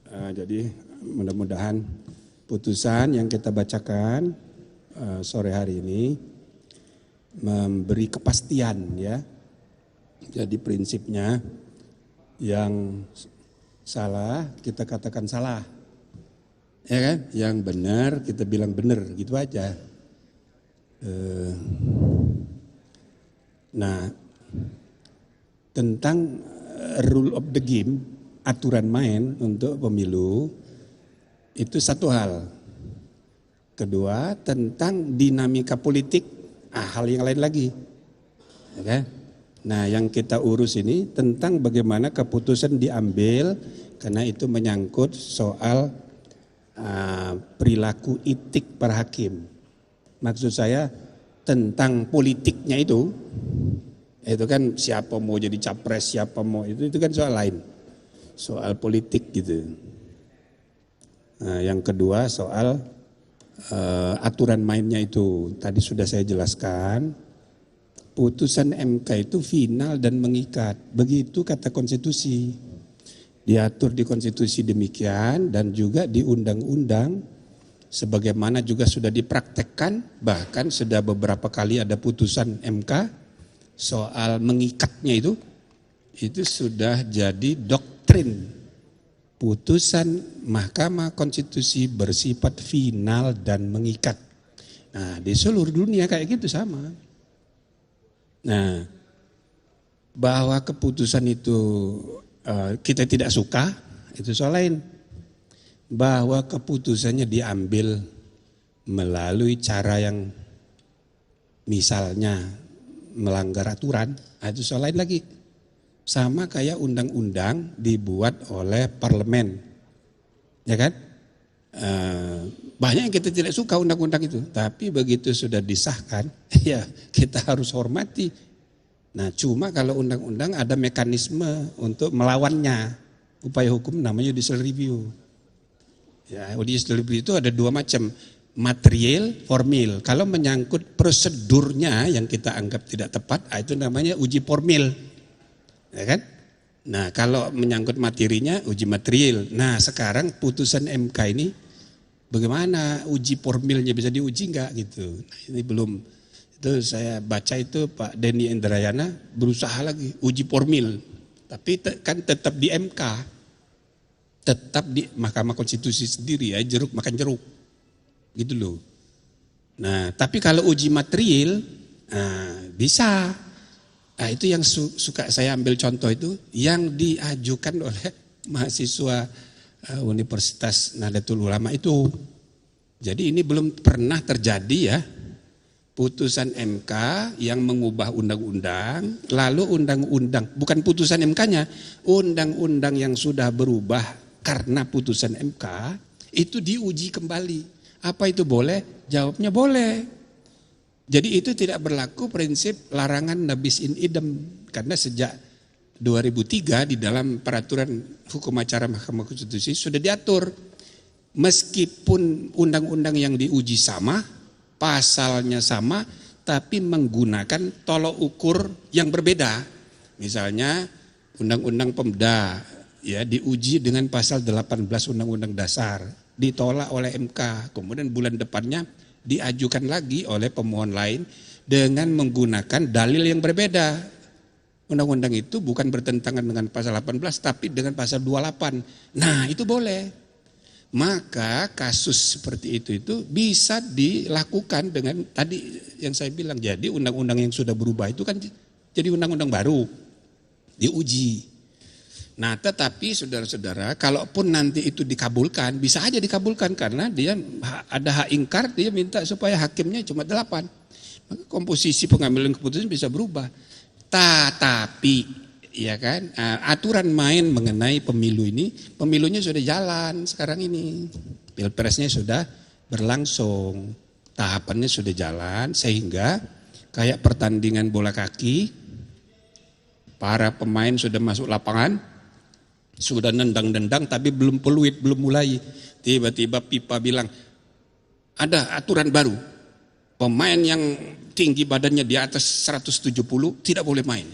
Jadi mudah-mudahan putusan yang kita bacakan sore hari ini memberi kepastian ya. Jadi prinsipnya yang salah kita katakan salah, ya kan? Yang benar kita bilang benar, gitu aja. Nah, tentang rule of the game, aturan main untuk pemilu, itu satu hal. Kedua, tentang dinamika politik, hal yang lain lagi. Okay? Nah, yang kita urus ini tentang bagaimana keputusan diambil, karena itu menyangkut soal perilaku etik para hakim. Maksud saya tentang politiknya itu kan siapa mau jadi capres, siapa mau itu kan soal lain, soal politik gitu. Nah, yang kedua soal aturan mainnya itu tadi sudah saya jelaskan. Putusan MK itu final dan mengikat, begitu kata konstitusi. Diatur di konstitusi demikian dan juga di undang-undang sebagaimana juga sudah dipraktekkan, bahkan sudah beberapa kali ada putusan MK soal mengikatnya itu sudah jadi doktrin. Putusan Mahkamah Konstitusi bersifat final dan mengikat. Nah, di seluruh dunia kayak gitu sama. Nah, bahwa keputusan itu kita tidak suka, itu soal lain. Bahwa keputusannya diambil melalui cara yang misalnya melanggar aturan, itu soal lain lagi. Sama kayak undang-undang dibuat oleh parlemen, ya kan? Banyak yang kita tidak suka undang-undang itu, tapi begitu sudah disahkan, ya kita harus hormati. Nah, cuma kalau undang-undang ada mekanisme untuk melawannya, upaya hukum namanya judicial review. Ya, judicial review itu ada dua macam, material, formil. Kalau menyangkut prosedurnya yang kita anggap tidak tepat, itu namanya uji formil, ya kan? Nah, kalau menyangkut materinya, uji material. Nah, sekarang putusan MK ini bagaimana uji formilnya, bisa diuji enggak gitu. Nah, ini belum, itu saya baca itu Pak Denny Indrayana berusaha lagi uji formil. Tapi kan tetap di MK, tetap di Mahkamah Konstitusi sendiri ya, jeruk makan jeruk. Gitu loh. Nah, tapi kalau uji material, bisa. Nah, itu yang suka saya ambil contoh itu yang diajukan oleh mahasiswa Universitas Nahdlatul Ulama itu. Jadi ini belum pernah terjadi ya, putusan MK yang mengubah undang-undang, lalu undang-undang, bukan putusan MK-nya, undang-undang yang sudah berubah karena putusan MK, itu diuji kembali. Apa itu boleh? Jawabnya boleh. Jadi itu tidak berlaku prinsip larangan nabis in idem, karena sejak 2003 di dalam peraturan hukum acara Mahkamah Konstitusi sudah diatur, meskipun undang-undang yang diuji sama, pasalnya sama, tapi menggunakan tolok ukur yang berbeda. Misalnya Undang-Undang Pemda ya diuji dengan pasal 18 Undang-Undang Dasar, ditolak oleh MK, kemudian bulan depannya diajukan lagi oleh pemohon lain dengan menggunakan dalil yang berbeda. Undang-undang itu bukan bertentangan dengan pasal 18 tapi dengan pasal 28. Nah, itu boleh. Maka kasus seperti itu bisa dilakukan dengan tadi yang saya bilang. Jadi undang-undang yang sudah berubah itu kan jadi undang-undang baru, diuji. Nah, tetapi saudara-saudara, kalaupun nanti itu dikabulkan, bisa aja dikabulkan karena dia ada hak ingkar, dia minta supaya hakimnya cuma 8. Maka komposisi pengambilan keputusan bisa berubah. Tetapi ya kan, aturan main mengenai pemilu ini, pemilunya sudah jalan sekarang ini. Pilpresnya sudah berlangsung, tahapannya sudah jalan sehingga kayak pertandingan bola kaki, para pemain sudah masuk lapangan, sudah nendang-nendang tapi belum peluit, belum mulai. Tiba-tiba pipa bilang, ada aturan baru. Pemain yang tinggi badannya di atas 170 tidak boleh main.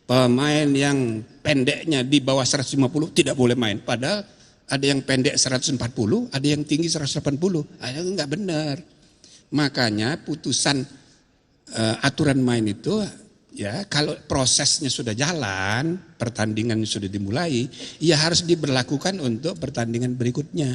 Pemain yang pendeknya di bawah 150 tidak boleh main. Padahal Ada yang pendek 140, ada yang tinggi 180. Itu enggak benar. Makanya putusan aturan main itu ya kalau prosesnya sudah jalan, pertandingan sudah dimulai, ya harus diberlakukan untuk pertandingan berikutnya.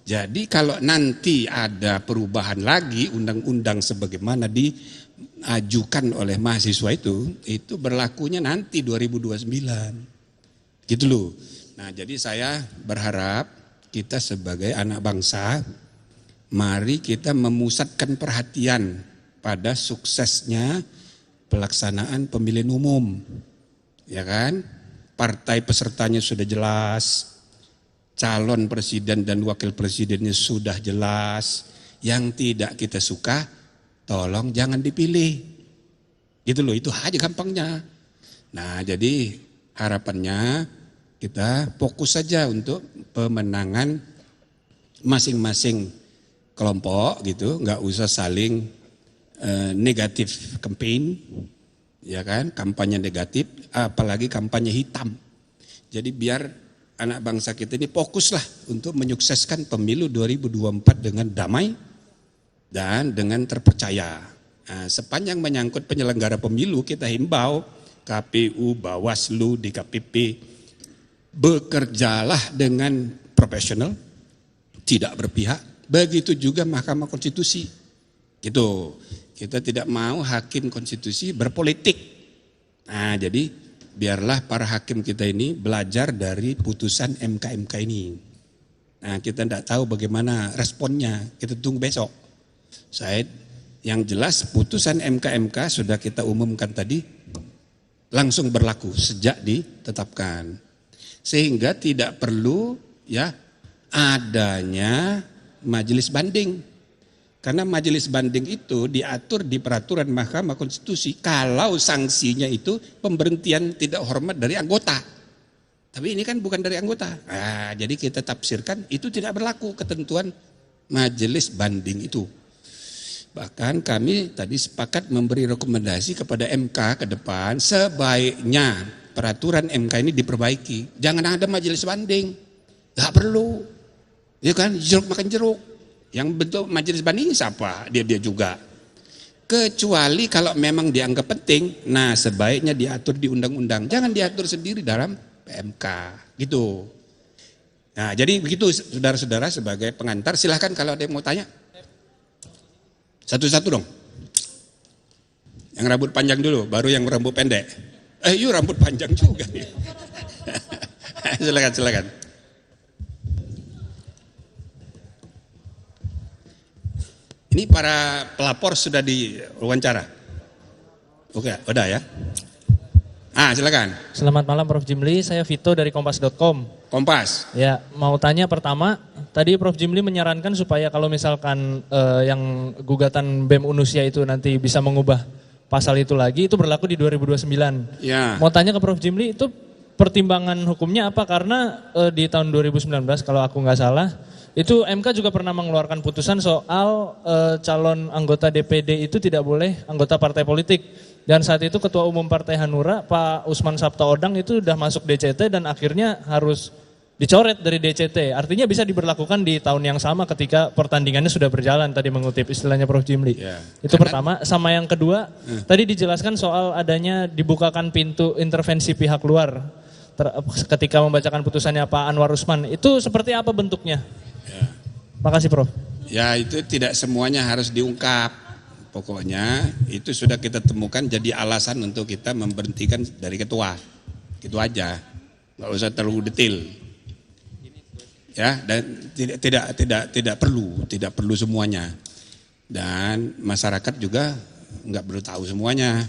Jadi kalau nanti ada perubahan lagi undang-undang sebagaimana diajukan oleh mahasiswa itu berlakunya nanti 2029. Gitu loh. Nah, jadi saya berharap kita sebagai anak bangsa, mari kita memusatkan perhatian pada suksesnya pelaksanaan pemilihan umum. Ya kan? Partai pesertanya sudah jelas, calon presiden dan wakil presidennya sudah jelas. Yang tidak kita suka, tolong jangan dipilih. Gitu loh, itu aja gampangnya. Nah, jadi harapannya kita fokus saja untuk pemenangan masing-masing kelompok gitu, nggak usah saling negatif campaign, ya kan, kampanye negatif, apalagi kampanye hitam. Jadi biar anak bangsa kita ini fokuslah untuk menyukseskan pemilu 2024 dengan damai dan dengan terpercaya. Nah, sepanjang menyangkut penyelenggara pemilu kita himbau KPU, Bawaslu, DKPP, bekerjalah dengan profesional, tidak berpihak. Begitu juga Mahkamah Konstitusi. Gitu. Kita tidak mau hakim konstitusi berpolitik. Nah, jadi biarlah para hakim kita ini belajar dari putusan MK-MK ini. Nah, kita tidak tahu bagaimana responnya. Kita tunggu besok. Saya yang jelas putusan MK-MK sudah kita umumkan tadi langsung berlaku sejak ditetapkan. Sehingga tidak perlu ya adanya majelis banding. Karena majelis banding itu diatur di peraturan Mahkamah Konstitusi kalau sanksinya itu pemberhentian tidak hormat dari anggota. Tapi ini kan bukan dari anggota. Nah, jadi kita tafsirkan itu tidak berlaku ketentuan majelis banding itu. Bahkan kami tadi sepakat memberi rekomendasi kepada MK ke depan sebaiknya peraturan MK ini diperbaiki. Jangan ada majelis banding. Gak perlu. Ya kan, jeruk makan jeruk. Yang bentuk majelis banding siapa? Dia juga. Kecuali kalau memang dianggap penting, nah sebaiknya diatur di undang-undang. Jangan diatur sendiri dalam PMK. Gitu. Nah, jadi begitu saudara-saudara sebagai pengantar. Silahkan kalau ada yang mau tanya. Satu-satu dong. Yang rambut panjang dulu, baru yang rambut pendek. Yuk rambut panjang juga. Silakan. Ini para pelapor sudah diwawancara. Oke, udah ya. Silakan. Selamat malam Prof. Jimli, saya Vito dari kompas.com. Kompas. Ya, mau tanya pertama, tadi Prof. Jimli menyarankan supaya kalau misalkan yang gugatan BEM Unusia itu nanti bisa mengubah pasal itu lagi, itu berlaku di 2029. Ya. Mau tanya ke Prof. Jimli, itu pertimbangan hukumnya apa? Karena di tahun 2019 kalau aku nggak salah, itu MK juga pernah mengeluarkan putusan soal calon anggota DPD itu tidak boleh anggota partai politik. Dan saat itu Ketua Umum Partai Hanura, Pak Usman Sabtaodang itu sudah masuk DCT dan akhirnya harus dicoret dari DCT. Artinya bisa diberlakukan di tahun yang sama ketika pertandingannya sudah berjalan, tadi mengutip istilahnya Prof. Jimli. Ya. Itu pertama. Sama yang kedua, tadi dijelaskan soal adanya dibukakan pintu intervensi pihak luar ketika membacakan putusannya Pak Anwar Usman. Itu seperti apa bentuknya? Ya. Makasih Prof. Ya, itu tidak semuanya harus diungkap. Pokoknya itu sudah kita temukan jadi alasan untuk kita memberhentikan dari ketua. Gitu aja. Nggak usah terlalu detail. Ya, dan tidak perlu semuanya. Dan masyarakat juga nggak perlu tahu semuanya.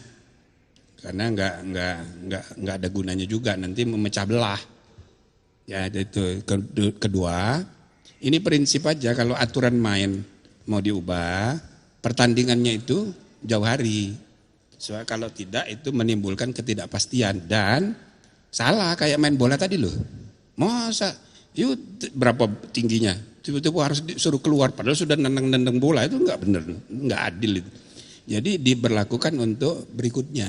Karena nggak ada gunanya juga, nanti memecah belah. Ya, itu kedua. Ini prinsip aja, kalau aturan main mau diubah, pertandingannya itu jauh hari. Soalnya kalau tidak itu menimbulkan ketidakpastian dan salah kayak main bola tadi loh. Masa yuk berapa tingginya? Tiba-tiba harus disuruh keluar padahal sudah nendang-nendang bola, itu enggak benar, enggak adil itu. Jadi diberlakukan untuk berikutnya.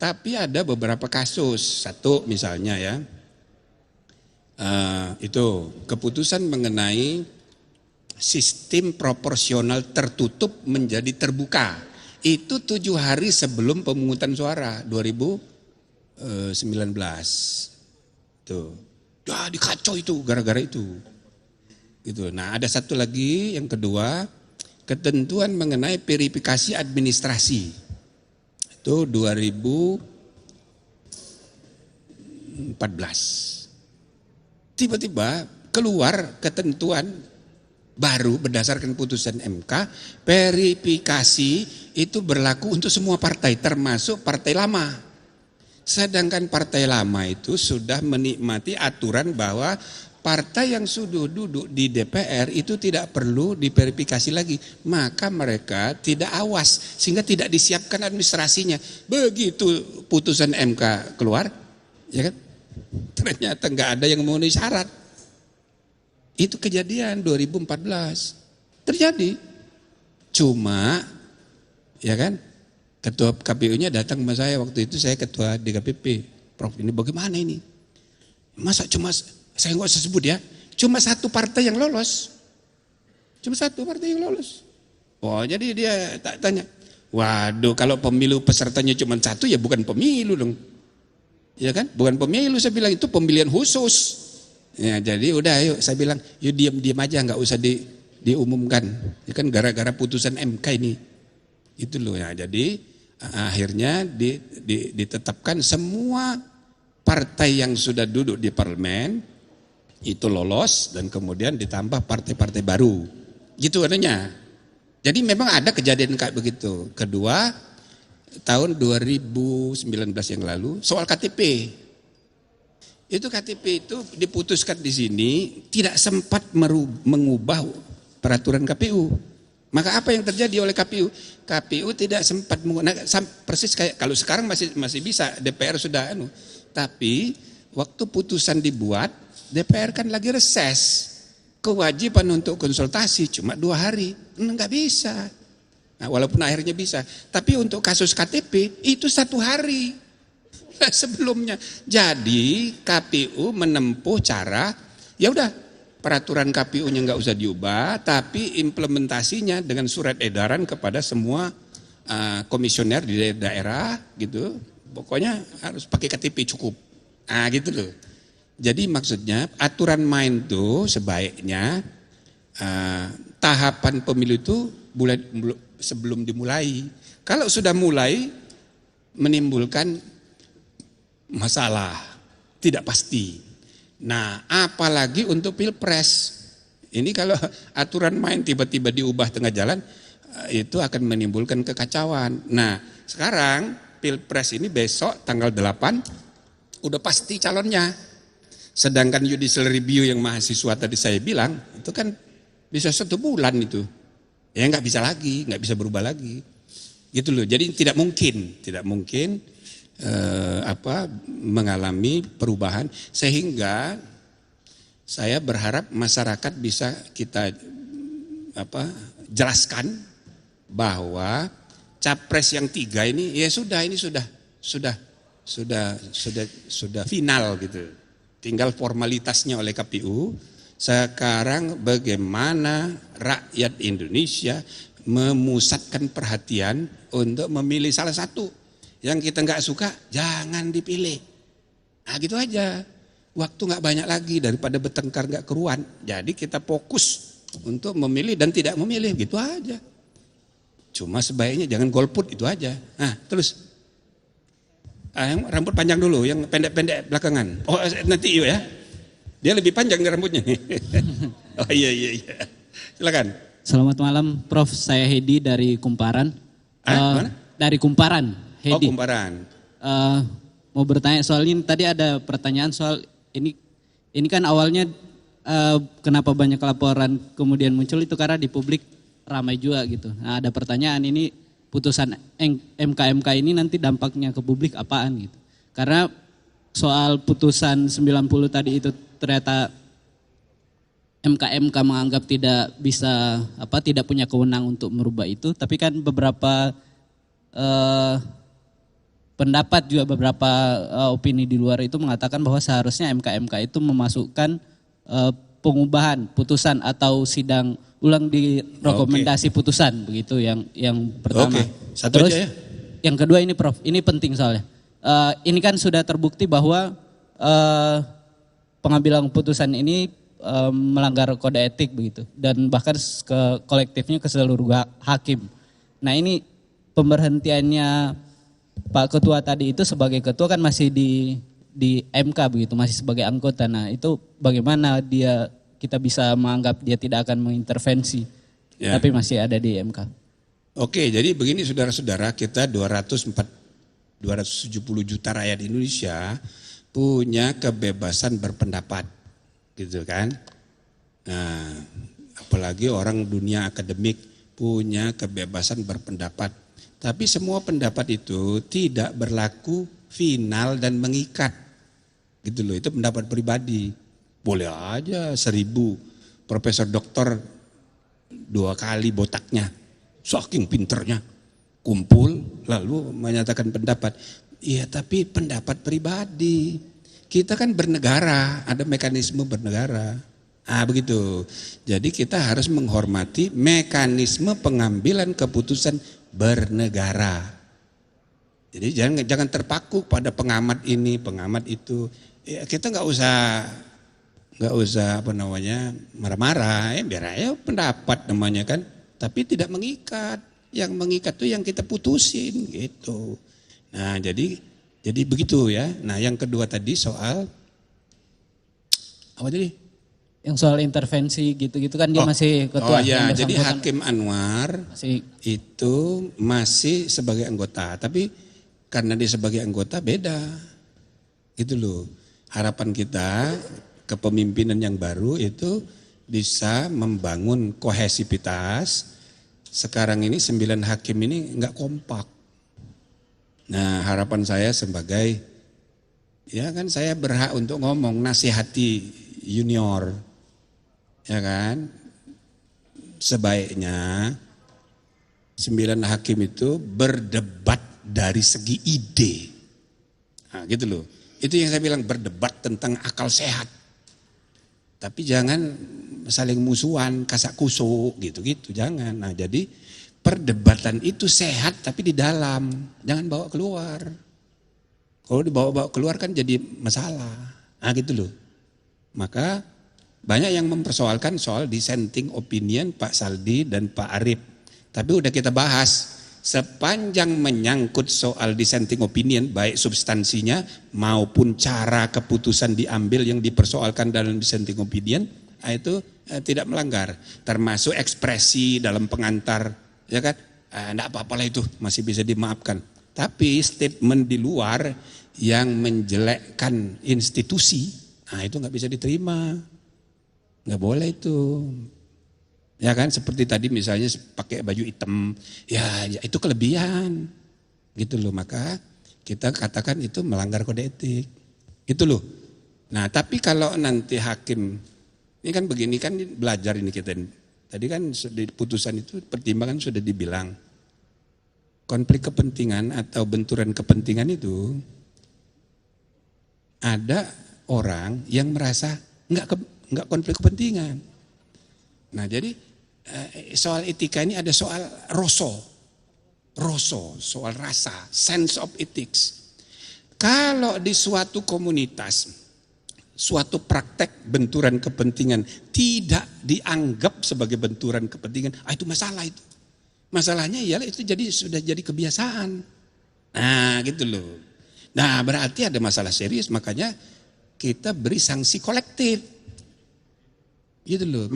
Tapi ada beberapa kasus. Satu misalnya ya, Itu keputusan mengenai sistem proporsional tertutup menjadi terbuka. Itu 7 hari sebelum pemungutan suara 2019. Tuh. Jadi kacau itu gara-gara itu. Gitu. Nah, ada satu lagi yang kedua, ketentuan mengenai verifikasi administrasi. Itu 2014. Tiba-tiba keluar ketentuan baru berdasarkan putusan MK, verifikasi itu berlaku untuk semua partai termasuk partai lama. Sedangkan partai lama itu sudah menikmati aturan bahwa partai yang sudah duduk di DPR itu tidak perlu diverifikasi lagi. Maka mereka tidak awas sehingga tidak disiapkan administrasinya. Begitu putusan MK keluar, ya kan? Ternyata nggak ada yang memenuhi syarat. Itu kejadian 2014 terjadi. Cuma, ya kan, ketua KPU-nya datang sama saya waktu itu, saya ketua DKPP. Prof, ini bagaimana ini? Masa cuma, saya nggak usah sebut ya, cuma satu partai yang lolos. Cuma satu partai yang lolos. Oh, jadi dia tanya, waduh, kalau pemilu pesertanya cuma satu ya bukan pemilu dong. Ya kan, bukan pemilu, saya bilang itu pemilihan khusus. Ya, jadi udah ayo, saya bilang yuk diam-diam aja, nggak usah diumumkan. Ya kan gara-gara putusan MK ini. Itu loh ya. Jadi akhirnya ditetapkan semua partai yang sudah duduk di parlemen itu lolos dan kemudian ditambah partai-partai baru. Gitu adanya. Jadi memang ada kejadian kayak begitu. Kedua, tahun 2019 yang lalu soal KTP. Itu KTP itu diputuskan di sini tidak sempat mengubah peraturan KPU. Maka apa yang terjadi oleh KPU? KPU tidak sempat menggunakan, persis kayak kalau sekarang masih bisa, DPR sudah tapi waktu putusan dibuat, DPR kan lagi reses. Kewajiban untuk konsultasi cuma 2 hari. Enggak bisa. Nah, walaupun akhirnya bisa, tapi untuk kasus KTP itu 1 hari sebelumnya. Jadi KPU menempuh cara, ya udah peraturan KPU-nya nggak usah diubah, tapi implementasinya dengan surat edaran kepada semua komisioner di daerah gitu. Pokoknya harus pakai KTP cukup. Nah gitu loh. Jadi maksudnya aturan main tuh sebaiknya tahapan pemilu itu sebelum dimulai. Kalau sudah mulai menimbulkan masalah, tidak pasti. Nah, apalagi untuk pilpres. Ini kalau aturan main tiba-tiba diubah tengah jalan, itu akan menimbulkan kekacauan. Nah, sekarang pilpres ini besok tanggal 8 udah pasti calonnya. Sedangkan judicial review yang mahasiswa tadi saya bilang, itu kan bisa 1 bulan itu. Ya nggak bisa lagi, nggak bisa berubah lagi, gitu loh. Jadi tidak mungkin mengalami perubahan, sehingga saya berharap masyarakat bisa kita jelaskan bahwa capres yang 3 ini ya ini sudah final gitu, tinggal formalitasnya oleh KPU. Sekarang bagaimana rakyat Indonesia memusatkan perhatian untuk memilih salah satu. Yang kita nggak suka jangan dipilih. Nah gitu aja. Waktu nggak banyak lagi daripada bertengkar nggak keruan. Jadi kita fokus untuk memilih dan tidak memilih, gitu aja. Cuma sebaiknya jangan golput, itu aja. Nah terus yang rambut panjang dulu, yang pendek-pendek belakangan. Oh nanti yuk ya. Dia lebih panjang rambutnya nih. Oh iya. Silakan. Selamat malam, Prof. Saya Hedi dari Kumparan. Mana? Dari Kumparan, Hedi. Oh Kumparan. Mau bertanya soal ini, tadi ada pertanyaan soal ini kan awalnya kenapa banyak laporan kemudian muncul itu karena di publik ramai juga gitu. Nah ada pertanyaan, ini putusan MK ini nanti dampaknya ke publik apaan gitu. Karena soal putusan 90 tadi itu ternyata MK menganggap tidak bisa tidak punya kewenangan untuk merubah itu, tapi kan beberapa pendapat juga beberapa opini di luar itu mengatakan bahwa seharusnya MK itu memasukkan pengubahan putusan atau sidang ulang di rekomendasi putusan begitu yang pertama. Satu Terus aja ya. yang kedua ini Prof, ini penting soalnya. Ini kan sudah terbukti bahwa pengambilan putusan ini melanggar kode etik begitu dan bahkan ke kolektifnya ke seluruh hakim. Nah ini pemberhentiannya Pak Ketua tadi itu sebagai ketua kan masih di MK begitu, masih sebagai anggota. Nah itu bagaimana kita bisa menganggap dia tidak akan mengintervensi, tapi masih ada di MK. Oke, jadi begini saudara-saudara, kita 270 juta rakyat Indonesia punya kebebasan berpendapat, gitu kan. Nah, apalagi orang dunia akademik punya kebebasan berpendapat. Tapi semua pendapat itu tidak berlaku final dan mengikat. Gitu loh, itu pendapat pribadi. Boleh aja 1000 profesor doktor 2 kali botaknya, saking pinternya, kumpul lalu menyatakan pendapat. Iya tapi pendapat pribadi. Kita kan bernegara, ada mekanisme bernegara. Begitu. Jadi kita harus menghormati mekanisme pengambilan keputusan bernegara. Jadi jangan terpaku pada pengamat ini, pengamat itu. Ya, kita nggak usah marah-marah, biar aja pendapat namanya kan. Tapi tidak mengikat. Yang mengikat tuh yang kita putusin gitu. Nah, jadi begitu ya. Nah, yang kedua tadi soal apa tadi? Yang soal intervensi gitu-gitu kan dia masih ketua. Oh ya, jadi Hakim Anwar itu masih sebagai anggota, tapi karena dia sebagai anggota beda. Gitu loh. Harapan kita kepemimpinan yang baru itu bisa membangun kohesivitas. Sekarang ini 9 hakim ini enggak kompak. Nah, harapan saya sebagai, ya kan saya berhak untuk ngomong, nasihati junior, ya kan. Sebaiknya 9 hakim itu berdebat dari segi ide. Nah, gitu loh. Itu yang saya bilang, berdebat tentang akal sehat. Tapi jangan saling musuhan, kasak kusuk gitu-gitu, jangan. Nah, jadi perdebatan itu sehat tapi di dalam, jangan bawa keluar. Kalau dibawa-bawa keluar kan jadi masalah. Nah gitu loh. Maka banyak yang mempersoalkan soal dissenting opinion Pak Saldi dan Pak Arief. Tapi udah kita bahas, sepanjang menyangkut soal dissenting opinion, baik substansinya maupun cara keputusan diambil yang dipersoalkan dalam dissenting opinion, itu tidak melanggar. Termasuk ekspresi dalam pengantar, ya kan, enggak apa-apa lah itu, masih bisa dimaafkan. Tapi statement di luar yang menjelekkan institusi, itu nggak bisa diterima, nggak boleh itu. Ya kan, seperti tadi misalnya pakai baju hitam, ya itu kelebihan, gitu loh. Maka kita katakan itu melanggar kode etik, gitu loh. Nah, tapi kalau nanti hakim, ini kan begini kan belajar ini kita. Tadi kan di putusan itu pertimbangan sudah dibilang. Konflik kepentingan atau benturan kepentingan itu ada orang yang merasa enggak konflik kepentingan. Nah, jadi soal etika ini ada soal soal rasa, sense of ethics. Kalau di suatu komunitas suatu praktek benturan kepentingan tidak dianggap sebagai benturan kepentingan, itu masalah itu. Masalahnya ialah itu sudah jadi kebiasaan. Nah, gitu loh. Nah, berarti ada masalah serius, makanya kita beri sanksi kolektif. Gitu loh.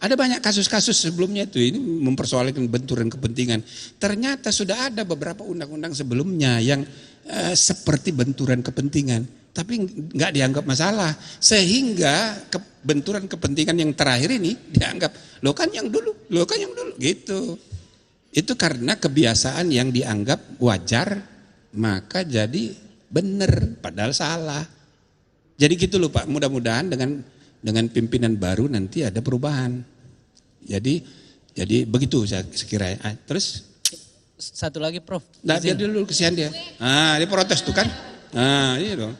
Ada banyak kasus-kasus sebelumnya itu ini mempersoalkan benturan kepentingan. Ternyata sudah ada beberapa undang-undang sebelumnya yang seperti benturan kepentingan, tapi nggak dianggap masalah, sehingga benturan kepentingan yang terakhir ini dianggap lo kan yang dulu gitu. Itu karena kebiasaan yang dianggap wajar, maka jadi benar padahal salah. Jadi gitu loh Pak, mudah-mudahan dengan pimpinan baru nanti ada perubahan. Jadi begitu saya sekira. Terus satu lagi Prof. Nah, biar dulu kesian dia. Dia protes tuh kan. Iya dong.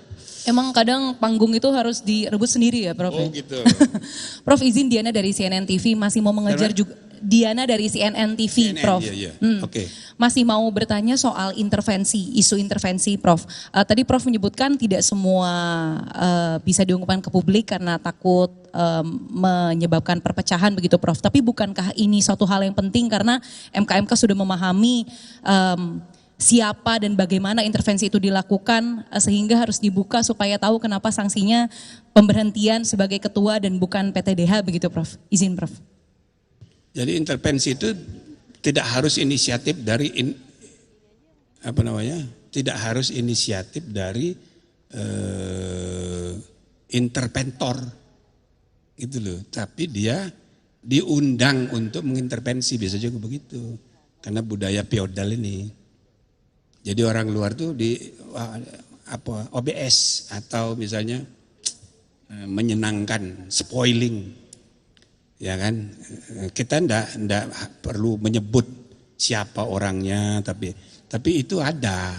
Emang kadang panggung itu harus direbut sendiri ya Prof? Oh gitu. Prof izin Diana dari CNN TV masih mau mengejar juga. Diana dari CNN TV, CNN, Prof. iya. Oke. Masih mau bertanya soal intervensi, isu intervensi, Prof. Tadi Prof menyebutkan tidak semua bisa diungkapkan ke publik karena takut menyebabkan perpecahan begitu, Prof. Tapi bukankah ini suatu hal yang penting karena MK sudah memahami siapa dan bagaimana intervensi itu dilakukan sehingga harus dibuka supaya tahu kenapa sanksinya pemberhentian sebagai ketua dan bukan PTDH begitu, Prof. Izin, Prof. Jadi intervensi itu tidak harus inisiatif dari tidak harus inisiatif dari interventor gitu loh, tapi dia diundang untuk mengintervensi, biasa juga begitu karena budaya feodal ini. Jadi orang luar tuh OBS atau misalnya menyenangkan, spoiling. Ya kan, kita ndak perlu menyebut siapa orangnya, tapi itu ada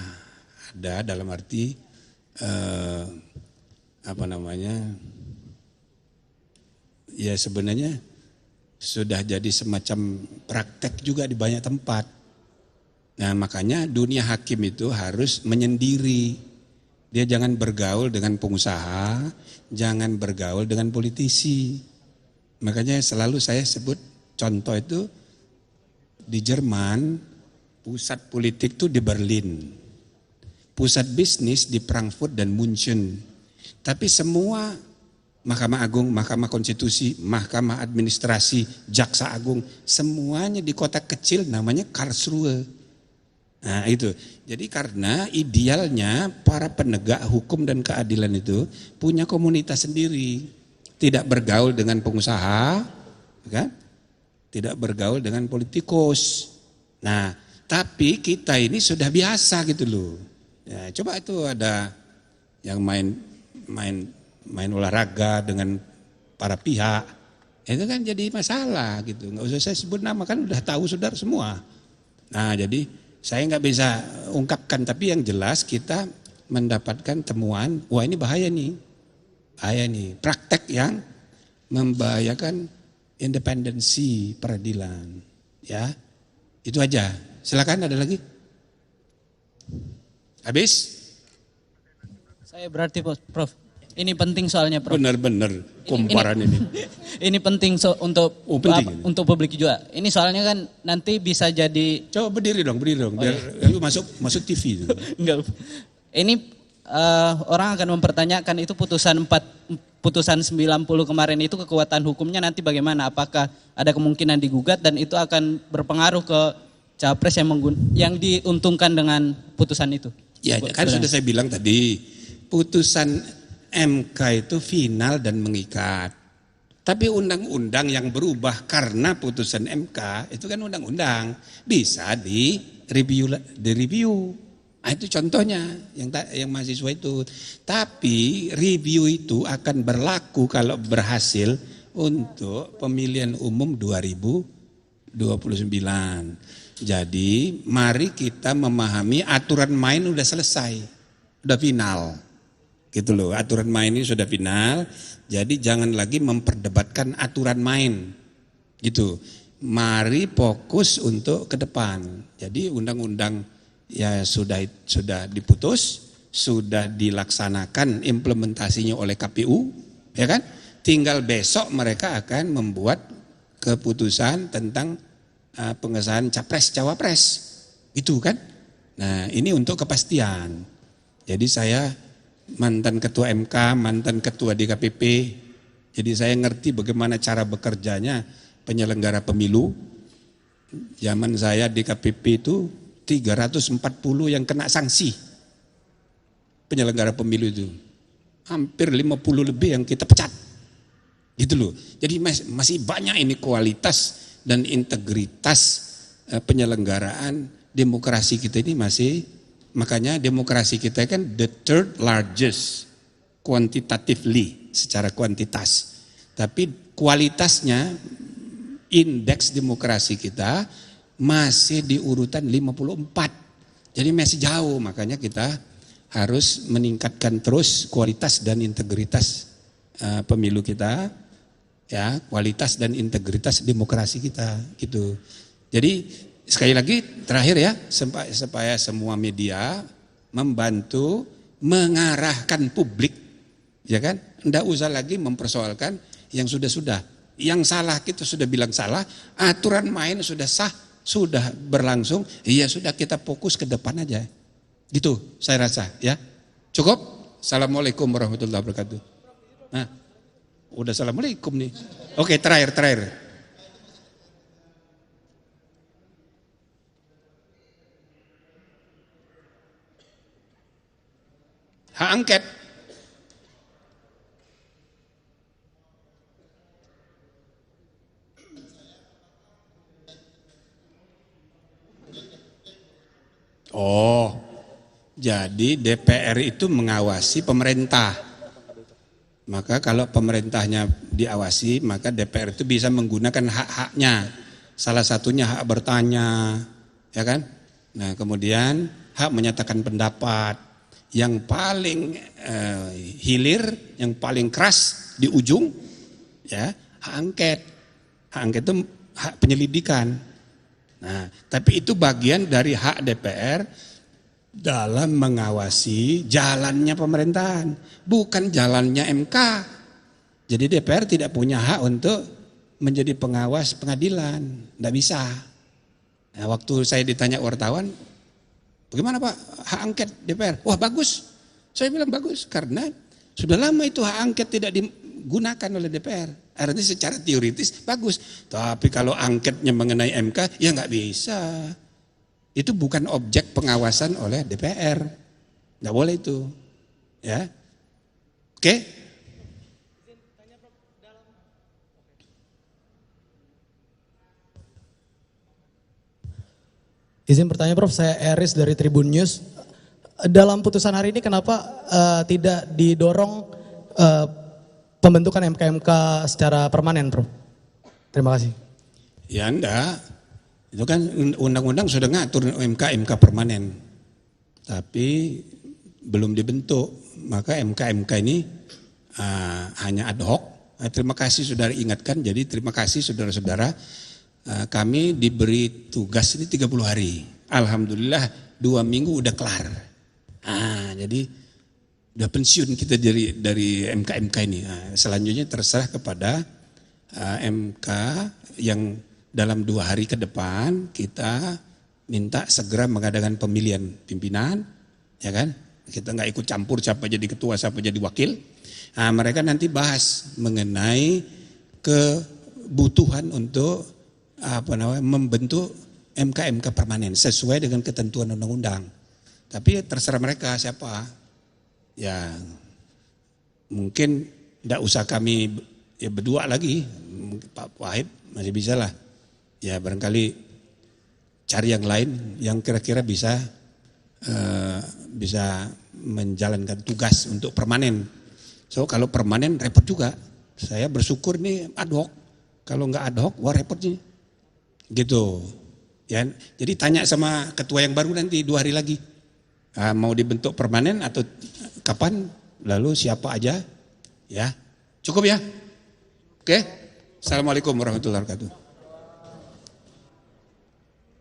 dalam arti ya sebenarnya sudah jadi semacam praktek juga di banyak tempat. Nah makanya dunia hakim itu harus menyendiri, dia jangan bergaul dengan pengusaha, jangan bergaul dengan politisi. Makanya selalu saya sebut contoh itu di Jerman, pusat politik itu di Berlin, pusat bisnis di Frankfurt dan München. Tapi semua Mahkamah Agung, Mahkamah Konstitusi, Mahkamah Administrasi, Jaksa Agung, semuanya di kota kecil namanya Karlsruhe. Nah itu, jadi karena idealnya para penegak hukum dan keadilan itu punya komunitas sendiri. Tidak bergaul dengan pengusaha, kan? Tidak bergaul dengan politikus. Nah, tapi kita ini sudah biasa gitu loh. Ya, coba itu ada yang main olahraga dengan para pihak, itu kan jadi masalah gitu. Nggak usah saya sebut nama, kan udah tahu saudara semua. Nah, jadi saya nggak bisa ungkapkan, tapi yang jelas kita mendapatkan temuan, wah ini bahaya nih. Praktek yang membahayakan independensi peradilan, ya itu aja. Silakan, ada lagi? Habis? Saya berarti Prof, ini penting soalnya Prof. Benar-benar kumparan ini. Ini penting untuk untuk publik juga. Ini soalnya kan nanti bisa jadi. Coba berdiri dong biar lu masuk TV. Enggak. Ini orang akan mempertanyakan itu putusan 90 kemarin itu kekuatan hukumnya nanti bagaimana? Apakah ada kemungkinan digugat dan itu akan berpengaruh ke capres yang diuntungkan dengan putusan itu? Ya kan sudah saya bilang tadi, putusan MK itu final dan mengikat. Tapi undang-undang yang berubah karena putusan MK itu kan undang-undang, bisa direview. Nah, itu contohnya yang mahasiswa itu. Tapi review itu akan berlaku kalau berhasil untuk pemilihan umum 2029. Jadi mari kita memahami aturan main udah selesai, udah final. Gitu loh, aturan main ini sudah final. Jadi jangan lagi memperdebatkan aturan main. Gitu. Mari fokus untuk ke depan. Jadi undang-undang ya sudah diputus, sudah dilaksanakan implementasinya oleh KPU, ya kan? Tinggal besok mereka akan membuat keputusan tentang pengesahan capres cawapres, gitu kan? Nah ini untuk kepastian. Jadi saya mantan ketua MK, mantan ketua DKPP, jadi saya ngerti bagaimana cara bekerjanya penyelenggara pemilu. Zaman saya DKPP itu 340 yang kena sanksi penyelenggara pemilu itu, hampir 50 lebih yang kita pecat, gitu loh. Jadi masih banyak ini kualitas dan integritas penyelenggaraan demokrasi kita ini masih, makanya demokrasi kita kan the third largest quantitatively secara kuantitas, tapi kualitasnya indeks demokrasi kita masih di urutan 54. Jadi masih jauh, makanya kita harus meningkatkan terus kualitas dan integritas pemilu kita, ya, kualitas dan integritas demokrasi kita, gitu. Jadi sekali lagi terakhir ya, supaya semua media membantu mengarahkan publik, ya kan? Nggak usah lagi mempersoalkan yang sudah-sudah. Yang salah kita sudah bilang salah, aturan main sudah sah, sudah berlangsung, ya sudah kita fokus ke depan aja. Gitu saya rasa ya. Cukup? Assalamualaikum warahmatullahi wabarakatuh. Nah, udah assalamualaikum nih. Oke, terakhir. Hak angket. Oh, jadi DPR itu mengawasi pemerintah. Maka kalau pemerintahnya diawasi, maka DPR itu bisa menggunakan hak-haknya. Salah satunya hak bertanya, ya kan? Nah, kemudian hak menyatakan pendapat. Yang paling hilir, yang paling keras di ujung, ya, hak angket. Hak angket itu hak penyelidikan. Nah, tapi itu bagian dari hak DPR dalam mengawasi jalannya pemerintahan, bukan jalannya MK. Jadi DPR tidak punya hak untuk menjadi pengawas pengadilan, tidak bisa. Nah, waktu saya ditanya wartawan, bagaimana Pak hak angket DPR? Wah bagus, saya bilang bagus karena sudah lama itu hak angket tidak digunakan oleh DPR. Artinya secara teoritis bagus, tapi kalau angketnya mengenai MK ya nggak bisa. Itu bukan objek pengawasan oleh DPR, nggak boleh itu, ya. Oke? Izin bertanya Prof, saya Eris dari Tribun News. Dalam putusan hari ini kenapa tidak didorong pembentukan MK-MK secara permanen, Prof? Terima kasih. Ya enggak, itu kan undang-undang sudah ngatur MK permanen, tapi belum dibentuk, maka MK ini hanya ad hoc. Terima kasih saudara ingatkan, jadi terima kasih saudara-saudara, kami diberi tugas ini 30 hari, alhamdulillah 2 minggu udah kelar. Jadi udah pensiun kita dari MK ini. Selanjutnya terserah kepada MK yang dalam 2 hari ke depan kita minta segera mengadakan pemilihan pimpinan, ya kan? Kita nggak ikut campur siapa jadi ketua, siapa jadi wakil. Mereka nanti bahas mengenai kebutuhan untuk membentuk MK permanen sesuai dengan ketentuan undang-undang. Tapi terserah mereka siapa. Ya mungkin tidak usah kami berdua lagi, Pak Wahid masih bisa lah. Ya barangkali cari yang lain yang kira-kira bisa menjalankan tugas untuk permanen. So kalau permanen repot juga. Saya bersyukur nih ad hoc. Kalau nggak ad hoc, wah repot nih. Gitu. Ya, jadi tanya sama ketua yang baru nanti 2 hari lagi. Mau dibentuk permanen atau kapan, lalu siapa aja, ya. Cukup ya? Oke. Assalamualaikum warahmatullahi wabarakatuh.